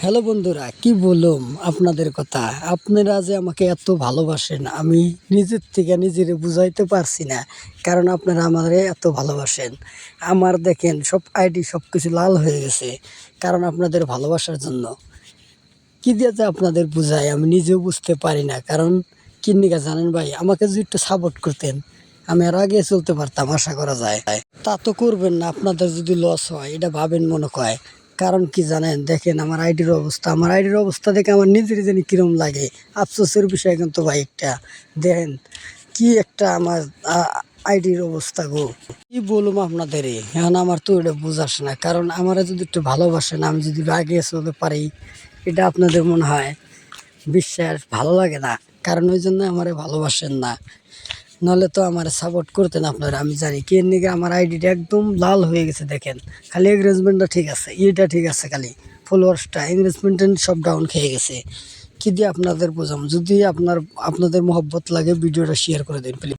Hello বন্ধুরা, কি বলুম আপনাদের কথা। আপনারা যে আমাকে এত ভালোবাসেন আমি নিজের থেকে নিজেরে বুঝাইতে পারছি না। কারণ আপনারা আমারে এত ভালোবাসেন। আমার দেখেন সব আইডি সব কিছু লাল হয়ে গেছে, কারণ আপনাদের ভালোবাসার জন্য। কি দিয়ে যে আপনাদের বুঝাই আমি নিজেও বুঝতে পারি না। কারণ কিন্নিকা জানেন ভাই, আমাকে যদি একটু সাপোর্ট করতেন আমি আর আগে চলতে পারতাম, আশা করা যায়। তা তো করবেন না, আপনাদের যদি লস হয় এটা ভাবেন মনে কয়। কারণ কি জানেন, দেখেন আমার আইডির অবস্থা দেখে আমার নিজেরই জানি কিরম লাগে। আফসোসের বিষয় কিন্তু ভাই একটা, দেখেন কি একটা আমার আইডির অবস্থা গো। কি বলুম আপনাদের, এখন আমার তো এটা বুঝাস না। কারণ আমারা যদি একটু ভালোবাসেন, আমি যদি আগে চলতে পারি, এটা আপনাদের মনে হয় বিশ্বাস ভালো লাগে না। কারণ ওই জন্য আমারে ভালোবাসেন না, নাহলে তো আমার সাপোর্ট করতেন আপনারা। আমি জানি কে নিকে আমার আইডিটা একদম লাল হয়ে গেছে। দেখেন খালি এঙ্গেজমেন্টটা ঠিক আছে, এটা ঠিক আছে, খালি ফলোয়ার্সটা এঙ্গেজমেন্ট সব ডাউন খেয়ে গেছে। কি দিয়ে আপনাদের বোঝাম। যদি আপনাদের মহব্বত লাগে ভিডিওটা শেয়ার করে দিন প্লিজ।